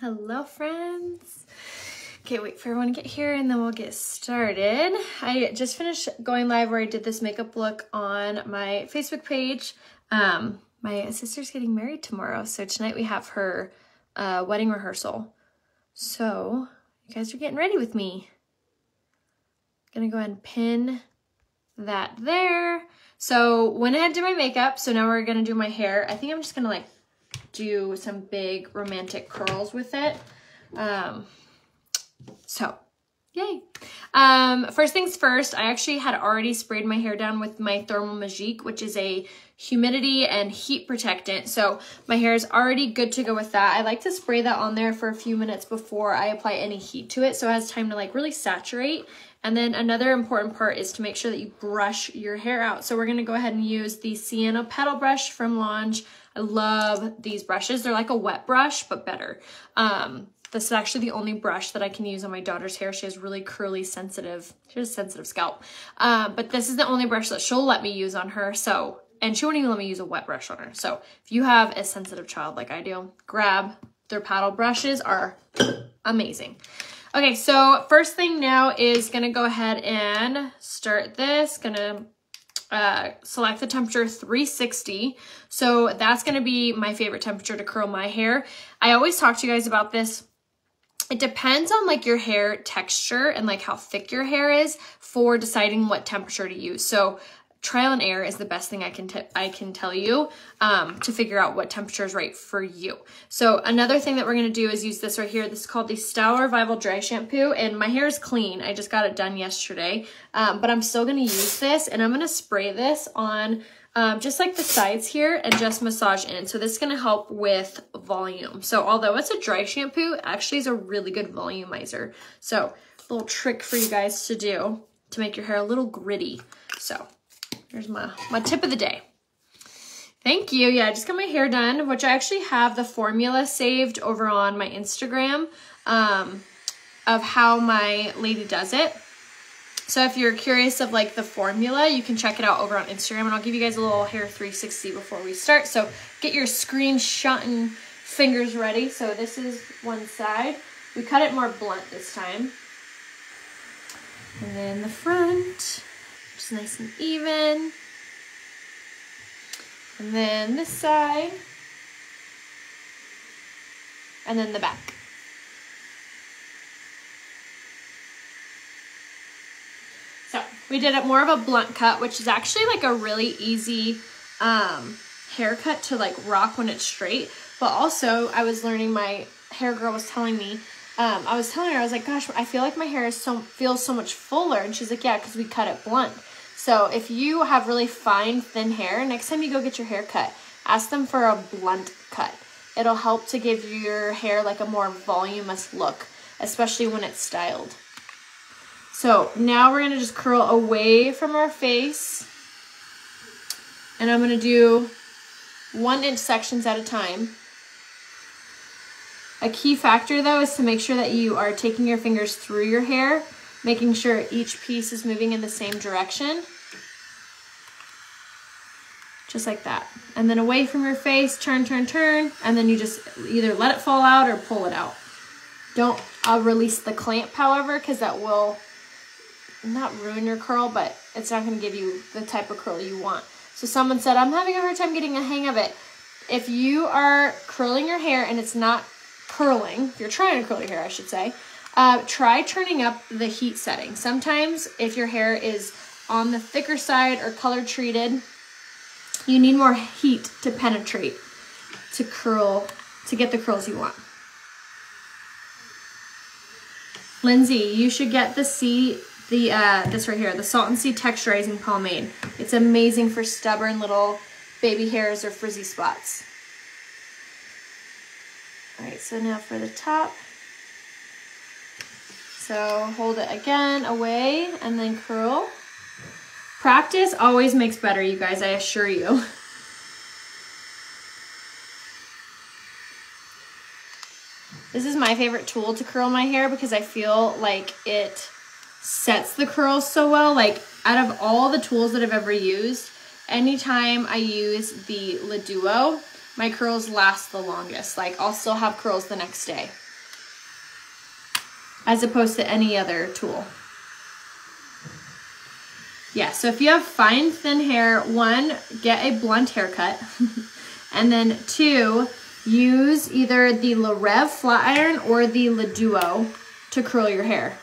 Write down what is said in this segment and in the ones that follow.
Hello, friends. Okay, wait for everyone to get here and then we'll get started. I just finished going live where I did this makeup look on my Facebook page. My sister's getting married tomorrow, so tonight we have her wedding rehearsal. So you guys are getting ready with me. Gonna go ahead and pin that there. So went ahead and did my makeup, so now we're gonna do my hair. I think I'm just gonna like do some big romantic curls with it. So yay. First things first, I actually had already sprayed my hair down with my Thermal Magique, which is a humidity and heat protectant. So my hair is already good to go with that. I like to spray that on there for a few minutes before I apply any heat to it, so it has time to like really saturate. And then another important part is to make sure that you brush your hair out. So we're gonna go ahead and use the Sienna Petal Brush from Lange. I love these brushes. They're like a wet brush, but better. This is actually the only brush that I can use on my daughter's hair. She has really curly, sensitive, she has a sensitive scalp. But this is the only brush that she'll let me use on her. So, and she won't even let me use a wet brush on her. So if you have a sensitive child like I do, grab their paddle brushes, are amazing. Okay, so first thing now is gonna go ahead and start this. Gonna select the temperature 360. So that's gonna be my favorite temperature to curl my hair. I always talk to you guys about this. It depends on like your hair texture and like how thick your hair is for deciding what temperature to use. So trial and error is the best thing I can tell you to figure out what temperature is right for you. So another thing that we're gonna do is use this right here. This is called the Style Revival Dry Shampoo, and my hair is clean. I just got it done yesterday, but I'm still gonna use this, and I'm gonna spray this on just like the sides here and just massage in. So this is gonna help with volume. So although it's a dry shampoo, it actually is a really good volumizer. So a little trick for you guys to do to make your hair a little gritty. So here's my tip of the day. Thank you. Yeah, I just got my hair done, which I actually have the formula saved over on my Instagram of how my lady does it. So if you're curious of like the formula, you can check it out over on Instagram, and I'll give you guys a little hair 360 before we start. So get your screenshot and fingers ready. So this is one side. We cut it more blunt this time. And then the front, just nice and even. And then this side. And then the back. So we did it more of a blunt cut, which is actually like a really easy haircut to like rock when it's straight. But also I was learning, my hair girl was telling me, I was telling her, I was like, gosh, I feel like my hair is feels so much fuller. And she's like, yeah, because we cut it blunt. So if you have really fine, thin hair, next time you go get your hair cut, ask them for a blunt cut. It'll help to give your hair like a more voluminous look, especially when it's styled. So now we're gonna just curl away from our face, and I'm gonna do 1-inch sections at a time. A key factor though is to make sure that you are taking your fingers through your hair, making sure each piece is moving in the same direction. Just like that. And then away from your face, turn, turn, turn, and then you just either let it fall out or pull it out. Don't release the clamp, however, because that will not ruin your curl, but it's not going to give you the type of curl you want. So someone said, I'm having a hard time getting a hang of it. If you are curling your hair and it's not curling, if you're trying to curl your hair, I should say, try turning up the heat setting. Sometimes if your hair is on the thicker side or color treated, you need more heat to penetrate to curl, to get the curls you want. Lindsay, you should get this right here, the Salt and Sea Texturizing Pomade. It's amazing for stubborn little baby hairs or frizzy spots. All right, so now for the top. So hold it again away and then curl. Practice always makes better, you guys, I assure you. This is my favorite tool to curl my hair because I feel like it sets the curls so well. Like out of all the tools that I've ever used, anytime I use the Le Duo, my curls last the longest. Like I'll still have curls the next day. as opposed to any other tool. Yeah, so if you have fine, thin hair, 1, get a blunt haircut. And then 2, use either the Le Rev flat iron or the Le Duo to curl your hair.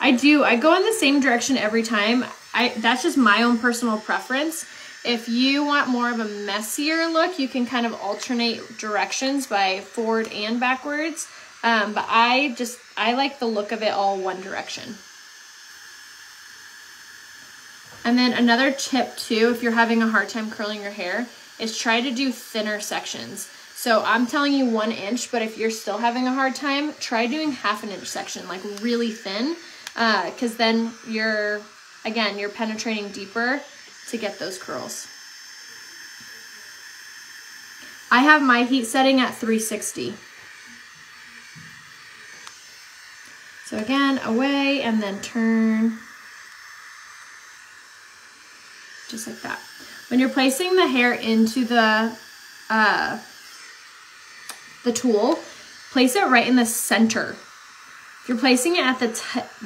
I go in the same direction every time. That's just my own personal preference. If you want more of a messier look, you can kind of alternate directions by forward and backwards. But I like the look of it all one direction. And then another tip too, if you're having a hard time curling your hair, is try to do thinner sections. So I'm telling you 1 inch, but if you're still having a hard time, try doing 1/2 inch section, like really thin, because then you're penetrating deeper to get those curls. I have my heat setting at 360. So again, away and then turn. Just like that. When you're placing the hair into the tool, place it right in the center. If you're placing it at the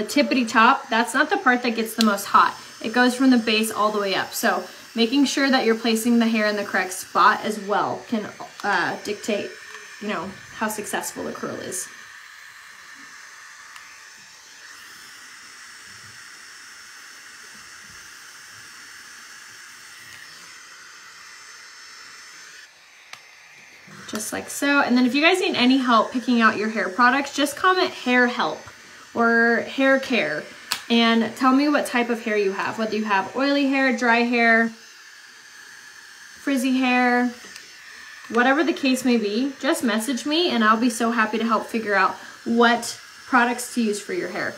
tippity top, that's not the part that gets the most hot. It goes from the base all the way up. So making sure that you're placing the hair in the correct spot as well can dictate, how successful the curl is. Just like so. And then if you guys need any help picking out your hair products, just comment hair help or hair care and tell me what type of hair you have, whether you have oily hair, dry hair, frizzy hair, whatever the case may be. Just message me and I'll be so happy to help figure out what products to use for your hair.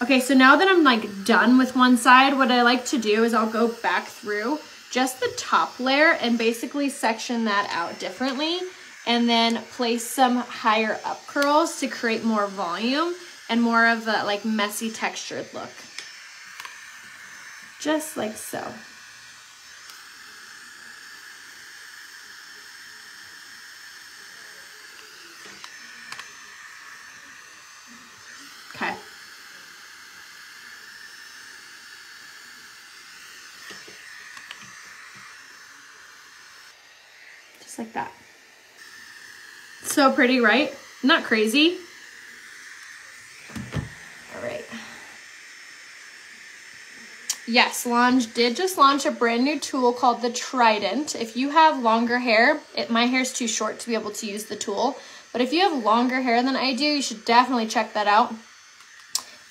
Okay, so now that I'm like done with one side, what I like to do is I'll go back through just the top layer and basically section that out differently, and then place some higher up curls to create more volume and more of a like messy textured look. Just like so. Okay. Like that. So pretty, right? Not crazy. All right. Yes, Lange did just launch a brand new tool called the Trident. If you have longer hair, my hair's too short to be able to use the tool, but if you have longer hair than I do, you should definitely check that out.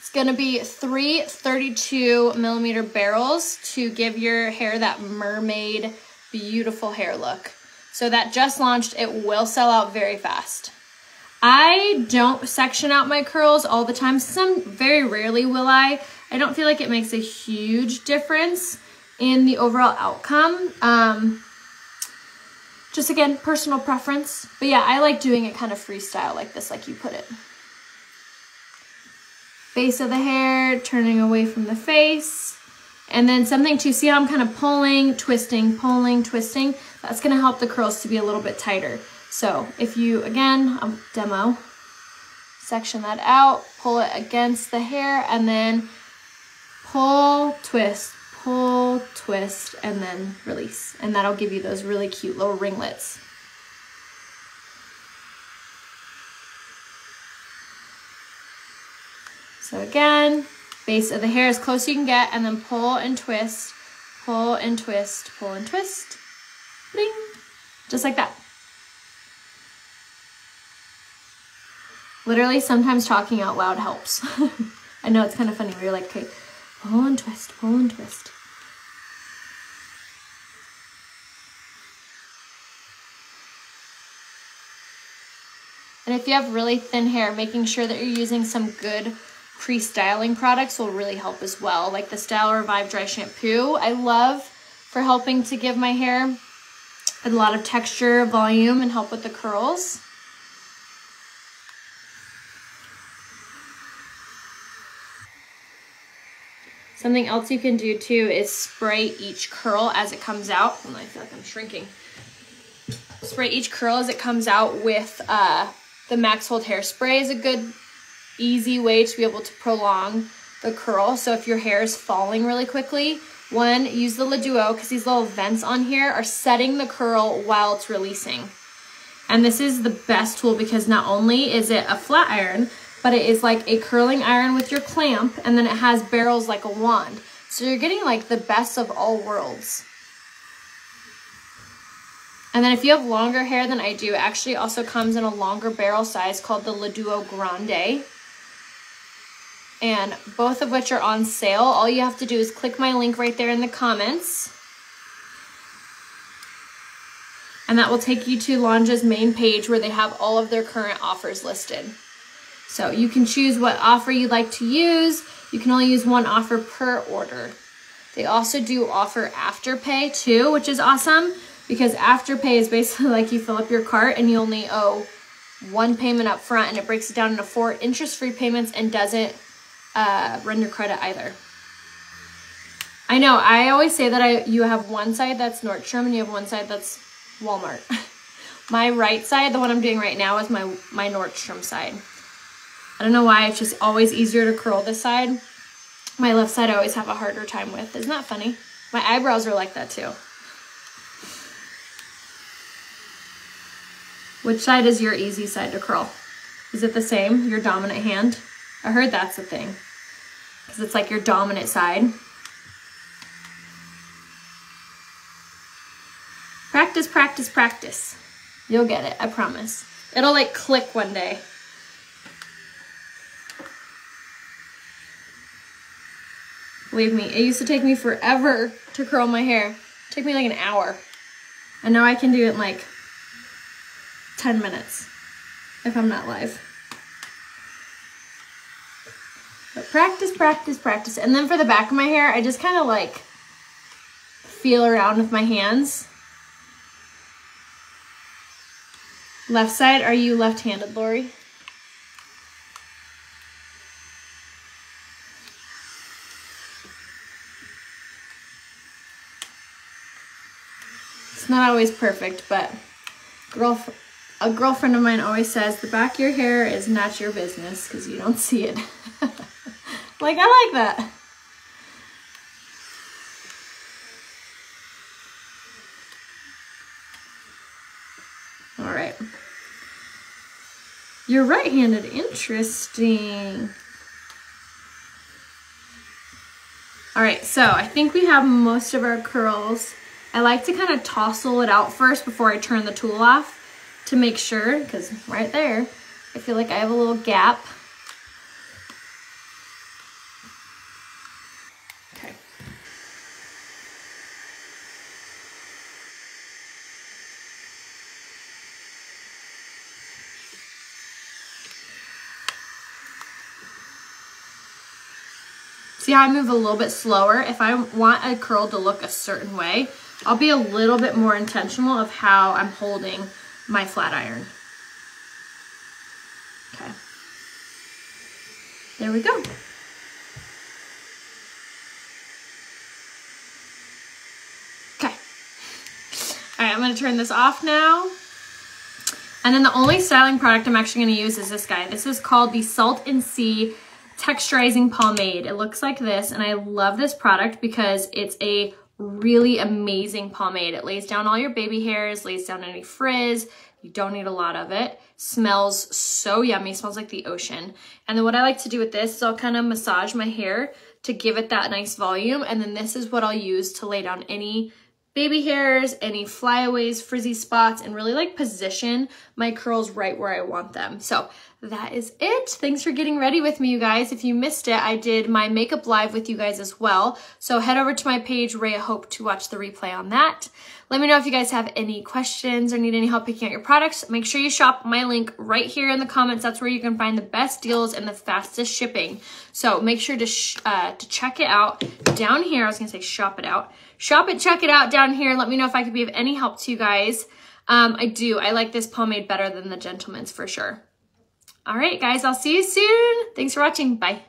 It's gonna be 3 32mm barrels to give your hair that mermaid, beautiful hair look. So that just launched. It will sell out very fast. I don't section out my curls all the time. Very rarely will I. I don't feel like it makes a huge difference in the overall outcome. Just again, personal preference. But yeah, I like doing it kind of freestyle like this, like you put it. Base of the hair, turning away from the face. And then something to see how I'm kind of pulling, twisting, that's gonna help the curls to be a little bit tighter. So if you, again, demo, section that out, pull it against the hair, and then pull, twist, and then release. And that'll give you those really cute little ringlets. So again, base of the hair as close as you can get, and then pull and twist, pull and twist, pull and twist. Bling. Just like that. Literally, sometimes talking out loud helps. I know it's kind of funny where you're like, okay, pull and twist, pull and twist. And if you have really thin hair, making sure that you're using some good pre-styling products will really help as well, like the Style Revive Dry Shampoo. I love for helping to give my hair a lot of texture, volume, and help with the curls. Something else you can do too is spray each curl as it comes out. I feel like I'm shrinking. Spray each curl as it comes out with the Max Hold Hairspray is a good easy way to be able to prolong the curl. So if your hair is falling really quickly, one, use the Le Duo, because these little vents on here are setting the curl while it's releasing. And this is the best tool because not only is it a flat iron, but it is like a curling iron with your clamp, and then it has barrels like a wand. So you're getting like the best of all worlds. And then if you have longer hair than I do, it actually also comes in a longer barrel size called the Le Duo Grande. And both of which are on sale. All you have to do is click my link right there in the comments. And that will take you to Lanja's main page where they have all of their current offers listed. So you can choose what offer you'd like to use. You can only use one offer per order. They also do offer Afterpay too, which is awesome because Afterpay is basically like you fill up your cart and you only owe one payment up front, and it breaks it down into 4 interest-free payments and doesn't run your credit either. I know, I always say that you have one side that's Nordstrom and you have one side that's Walmart. My right side, the one I'm doing right now, is my Nordstrom side. I don't know why, it's just always easier to curl this side. My left side I always have a harder time with. Isn't that funny? My eyebrows are like that too. Which side is your easy side to curl? Is it the same, your dominant hand? I heard that's the thing, because it's like your dominant side. Practice, practice, practice. You'll get it, I promise. It'll like click one day. Believe me, it used to take me forever to curl my hair. It took me like an hour. And now I can do it in like 10 minutes if I'm not live. But practice, practice, practice. And then for the back of my hair, I just kind of like feel around with my hands. Left side, are you left-handed, Lori? It's not always perfect, but a girlfriend of mine always says the back of your hair is not your business because you don't see it. Like, I like that. All right. You're right-handed. Interesting. All right, so I think we have most of our curls. I like to kind of tousle it out first before I turn the tool off to make sure, because right there, I feel like I have a little gap. Okay. See how I move a little bit slower? If I want a curl to look a certain way, I'll be a little bit more intentional of how I'm holding my flat iron. Okay. There we go. Okay. All right, I'm gonna turn this off now. And then the only styling product I'm actually gonna use is this guy. This is called the Salt and Sea Texturizing Pomade. It looks like this, and I love this product because it's a really amazing pomade. It lays down all your baby hairs, lays down any frizz. You don't need a lot of it. Smells so yummy, smells like the ocean. And then what I like to do with this is I'll kind of massage my hair to give it that nice volume. And then this is what I'll use to lay down any baby hairs, any flyaways, frizzy spots, and really like position my curls right where I want them. So that is it. Thanks for getting ready with me, you guys. If you missed it, I did my makeup live with you guys as well. So head over to my page, Rhea Hope, to watch the replay on that. Let me know if you guys have any questions or need any help picking out your products. Make sure you shop my link right here in the comments. That's where you can find the best deals and the fastest shipping. So make sure to check it out down here. I was gonna say shop it out. Shop it, check it out down here. Let me know if I could be of any help to you guys. I like this pomade better than the Gentleman's for sure. All right, guys, I'll see you soon. Thanks for watching. Bye.